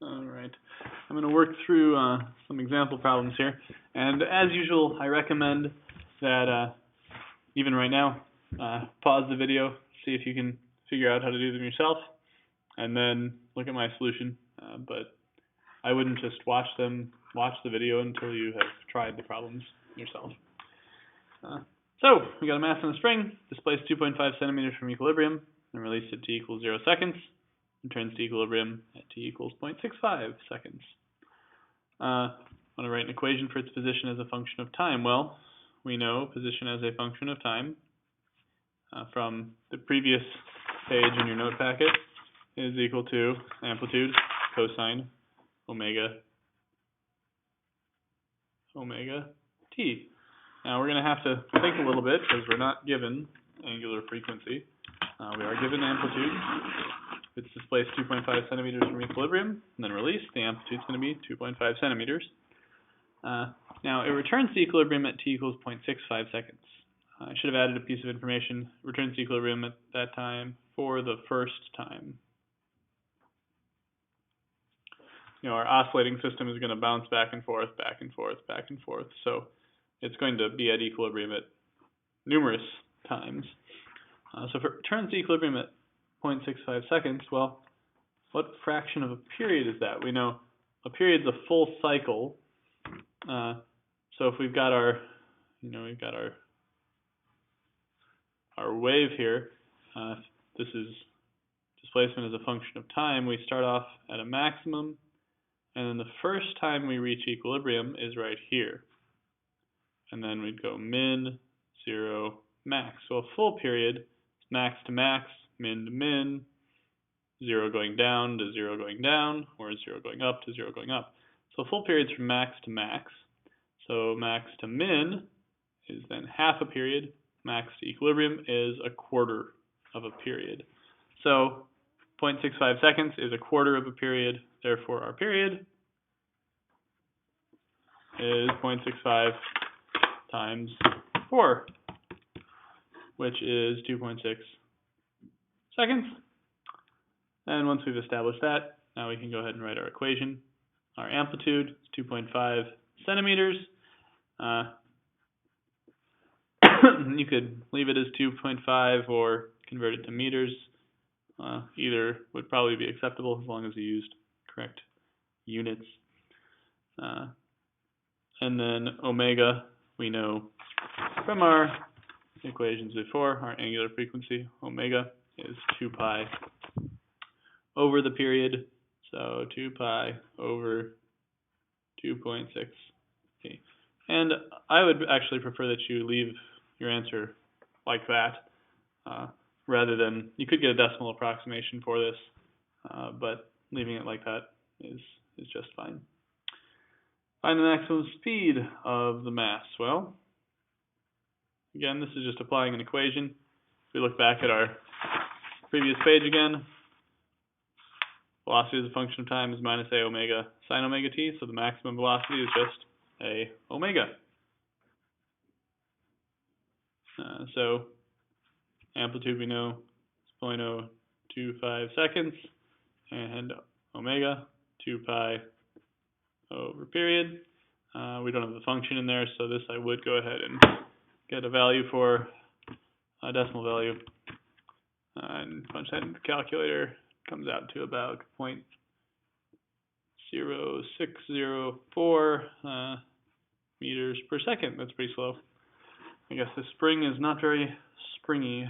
Alright, I'm going to work through some example problems here, and as usual I recommend that even right now, pause the video, see if you can figure out how to do them yourself, and then look at my solution, but I wouldn't just watch the video until you have tried the problems yourself. So, we got a mass on a spring, displaced 2.5 centimeters from equilibrium, and released at t equals 0 seconds. Returns to equilibrium at t equals 0.65 seconds. I want to write an equation for its position as a function of time. Well, we know position as a function of time from the previous page in your note packet is equal to amplitude cosine omega t. Now we're going to have to think a little bit because we're not given angular frequency. We are given amplitude. It's displaced 2.5 centimeters from equilibrium, and then released. The amplitude is going to be 2.5 centimeters. Now, it returns to equilibrium at t equals 0.65 seconds. I should have added a piece of information. It returns to equilibrium at that time for the first time. You know, our oscillating system is going to bounce back and forth, back and forth, back and forth. So it's going to be at equilibrium at numerous times. So if it returns to equilibrium at 0.65 seconds, well, what fraction of a period is that? We know a period is a full cycle. So if we've got our, our wave here, this is displacement as a function of time. We start off at a maximum, and then the first time we reach equilibrium is right here. And then we'd go min, 0, max. So a full period is max to max, min to min, 0 going down to 0 going down, or 0 going up to 0 going up. So full periods from max to max. So max to min is then half a period. Max to equilibrium is a quarter of a period. So 0.65 seconds is a quarter of a period. Therefore, our period is 0.65 times 4, which is 2.6 seconds. And once we've established that, now we can go ahead and write our equation. Our amplitude is 2.5 centimeters. You could leave it as 2.5 or convert it to meters. Either would probably be acceptable as long as you used correct units. And then omega, we know from our equations before, our angular frequency, omega is 2 pi over the period. So 2 pi over 2.6 p. And I would actually prefer that you leave your answer like that, rather than, you could get a decimal approximation for this, but leaving it like that is just fine. Find the maximum speed of the mass. Well, again, this is just applying an equation. If we look back at our previous page again, velocity as a function of time is minus a omega sine omega t, so the maximum velocity is just a omega. So amplitude we know is 0.025 seconds, and omega 2 pi over period. We don't have the function in there, so this I would go ahead and get a value for a decimal value, and punch that into the calculator. Comes out to about 0.0604 meters per second. That's pretty slow. I guess the spring is not very springy.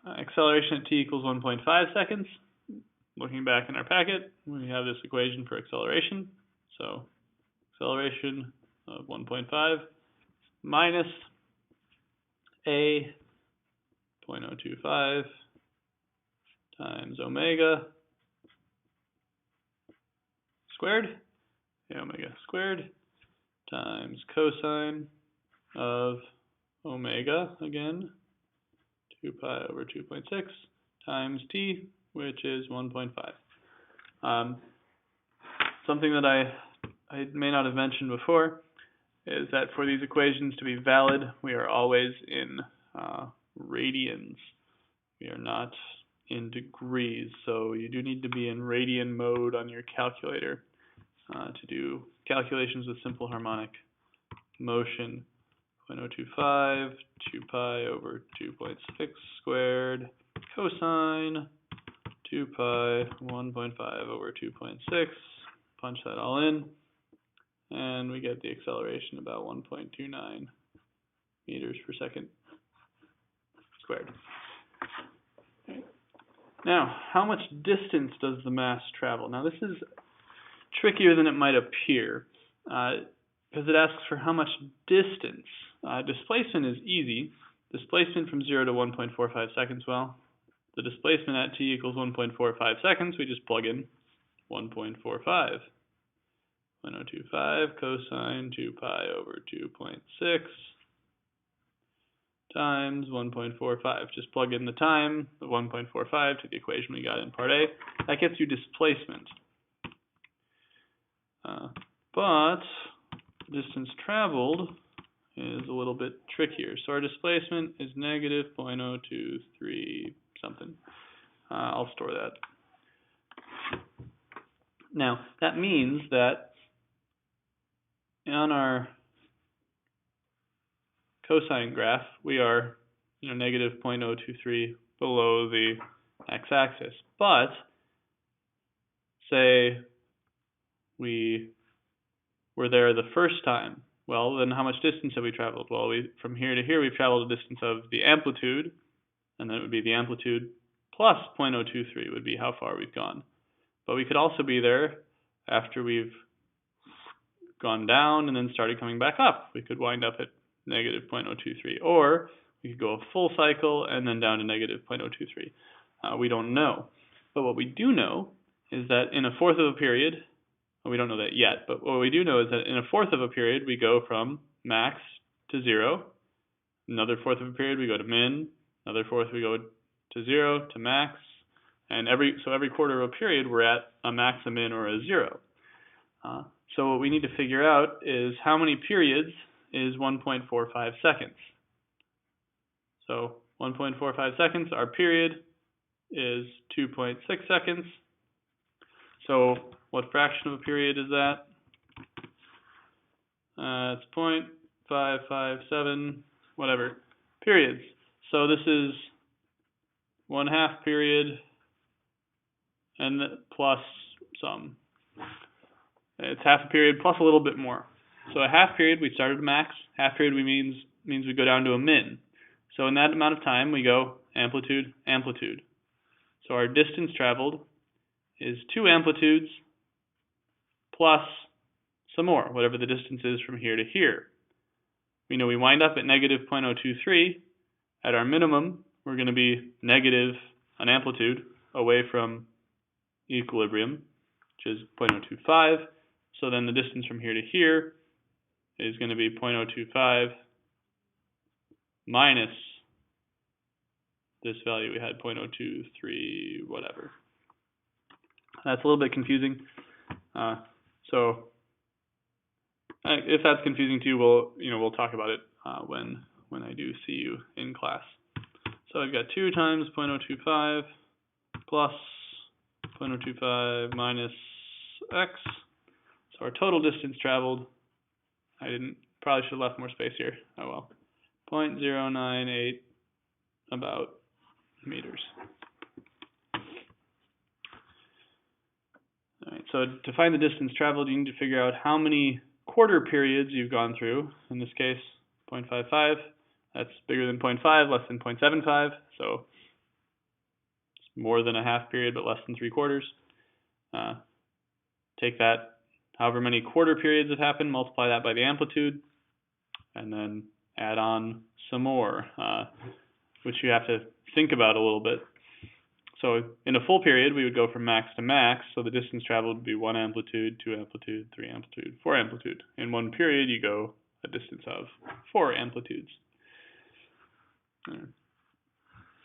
Acceleration at t equals 1.5 seconds. Looking back in our packet, we have this equation for acceleration. So acceleration of 1.5 minus a 0.025 times omega squared, omega squared, times cosine of omega, again, 2 pi over 2.6, times t, which is 1.5. Something that I may not have mentioned before is that for these equations to be valid, we are always in radians. We are not in degrees, so you do need to be in radian mode on your calculator to do calculations with simple harmonic motion. 0.025, 2 pi over 2.6 squared, cosine 2 pi 1.5 over 2.6, punch that all in, and we get the acceleration about 1.29 meters per second squared. Now, how much distance does the mass travel? Now, this is trickier than it might appear, because it asks for how much distance. Displacement is easy. Displacement from 0 to 1.45 seconds, well, the displacement at t equals 1.45 seconds, we just plug in 1.45. 0.025 cosine 2 pi over 2.6 times 1.45. Just plug in the time, the 1.45, to the equation we got in part A. That gets you displacement. But distance traveled is a little bit trickier. So our displacement is negative 0.023 something. I'll store that. Now, that means that on our cosine graph, we are negative 0.023 below the x-axis. But say we were there the first time. Well, then how much distance have we traveled? Well, from here to here, we've traveled a distance of the amplitude, and then it would be the amplitude plus 0.023 would be how far we've gone. But we could also be there after we've gone down and then started coming back up. We could wind up at negative 0.023, or we could go a full cycle and then down to negative 0.023. We don't know. But what we do know is that in a fourth of a period, well, we don't know that yet, but what we do know is that in a fourth of a period, we go from max to 0. Another fourth of a period, we go to min. Another fourth, we go to 0, to max. And every quarter of a period, we're at a max, a min, or a 0. So what we need to figure out is how many periods is 1.45 seconds. So 1.45 seconds, our period is 2.6 seconds. So what fraction of a period is that? It's 0.557, whatever, periods. So this is 1/2 period and plus some. It's half a period plus a little bit more. So a half period, we started at max. Half period means we go down to a min. So in that amount of time, we go amplitude, amplitude. So our distance traveled is 2 amplitudes plus some more, whatever the distance is from here to here. We know we wind up at negative 0.023. At our minimum, we're going to be negative an amplitude away from equilibrium, which is 0.025. So then the distance from here to here is going to be 0.025 minus this value we had, 0.023 whatever. That's a little bit confusing. So if that's confusing to you, we'll talk about it when I do see you in class. So I've got 2 times 0.025 plus 0.025 minus x. So our total distance traveled, probably should have left more space here. Oh well. 0.098 about meters. All right, so to find the distance traveled, you need to figure out how many quarter periods you've gone through. In this case, 0.55. That's bigger than 0.5, less than 0.75. So it's more than a half period, but less than 3/4. Take that, however many quarter periods have happened, multiply that by the amplitude, and then add on some more, which you have to think about a little bit. So in a full period, we would go from max to max, so the distance traveled would be 1 amplitude, 2 amplitude, 3 amplitude, 4 amplitude. In one period, you go a distance of 4 amplitudes.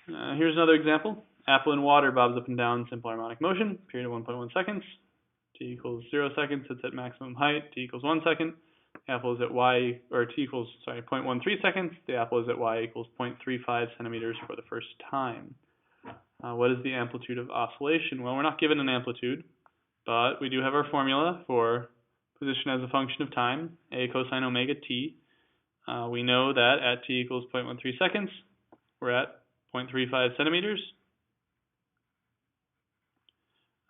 Here's another example. Apple in water bobs up and down, simple harmonic motion, period of 1.1 seconds. T equals 0 seconds, it's at maximum height. T equals 1 second. Apple is at y, or T equals, 0.13 seconds. The apple is at y equals 0.35 centimeters for the first time. What is the amplitude of oscillation? Well, we're not given an amplitude, but we do have our formula for position as a function of time, A cosine omega t. We know that at t equals 0.13 seconds, we're at 0.35 centimeters.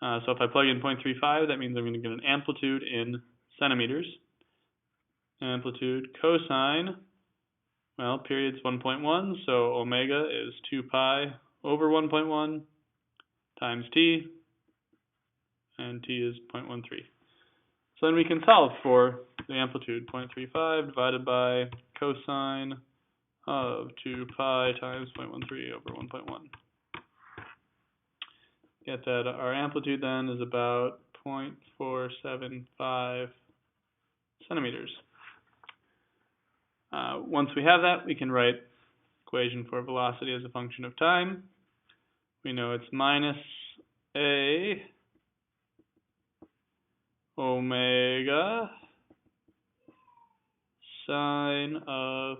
So if I plug in 0.35, that means I'm going to get an amplitude in centimeters. Amplitude cosine, well, period's 1.1, so omega is 2 pi over 1.1 times t, and t is 0.13. So then we can solve for the amplitude, 0.35 divided by cosine of 2 pi times 0.13 over 1.1. Get that our amplitude then is about 0.475 centimeters. Once we have that, we can write equation for velocity as a function of time. We know it's minus a omega sine of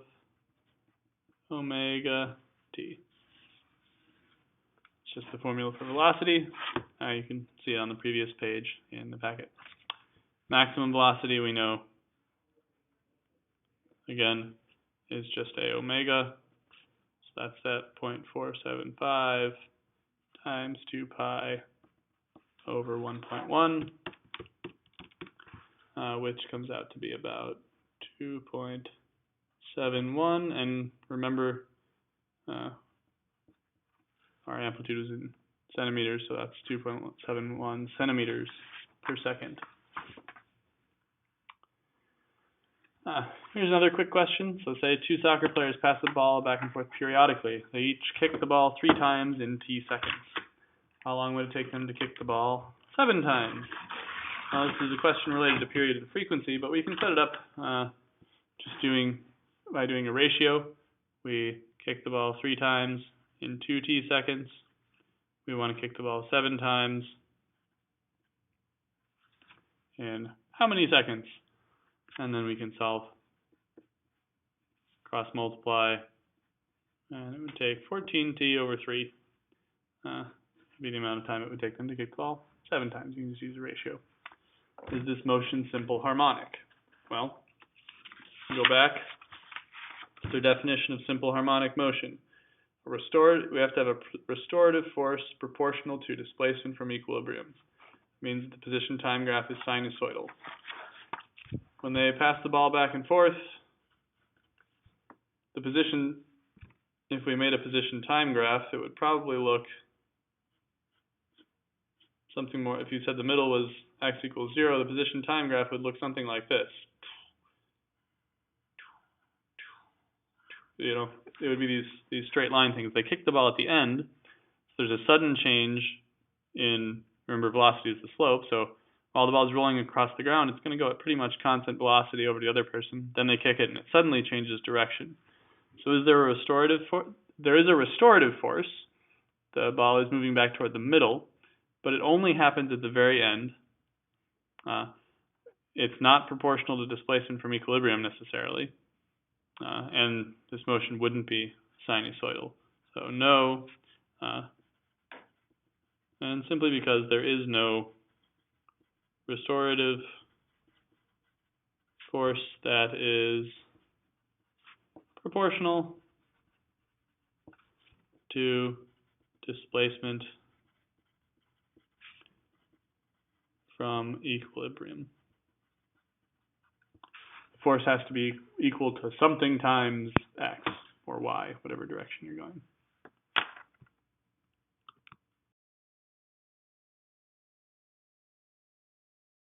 omega t. It's just the formula for velocity. You can see it on the previous page in the packet. Maximum velocity we know, again, is just a omega. So that's at 0.475 times 2 pi over 1.1, which comes out to be about 2.71. And remember, our amplitude is in centimeters, so that's 2.71 centimeters per second. Here's another quick question. So say two soccer players pass the ball back and forth periodically. They each kick the ball 3 times in t seconds. How long would it take them to kick the ball 7 times? Now this is a question related to period and frequency, but we can set it up by doing a ratio. We kick the ball 3 times in 2 t seconds. We want to kick the ball 7 times in how many seconds? And then we can solve, cross multiply, and it would take 14t over 3 be the amount of time it would take them to kick the ball 7 times. You can just use a ratio. Is this motion simple harmonic? Well, go back to the definition of simple harmonic motion. We have to have a restorative force proportional to displacement from equilibrium. It means that the position time graph is sinusoidal. When they pass the ball back and forth, the position, if we made a position time graph, it would probably look something more. If you said the middle was x equals 0, the position time graph would look something like this. You know, it would be these straight line things. They kick the ball at the end, so there's a sudden change in, remember, velocity is the slope, so while the ball is rolling across the ground, it's going to go at pretty much constant velocity over the other person. Then they kick it, and it suddenly changes direction. So is there a restorative force? There is a restorative force. The ball is moving back toward the middle, but it only happens at the very end. It's not proportional to displacement from equilibrium necessarily, and this motion wouldn't be sinusoidal. So no, and simply because there is no restorative force that is proportional to displacement from equilibrium. The force has to be equal to something times x or y, whatever direction you're going.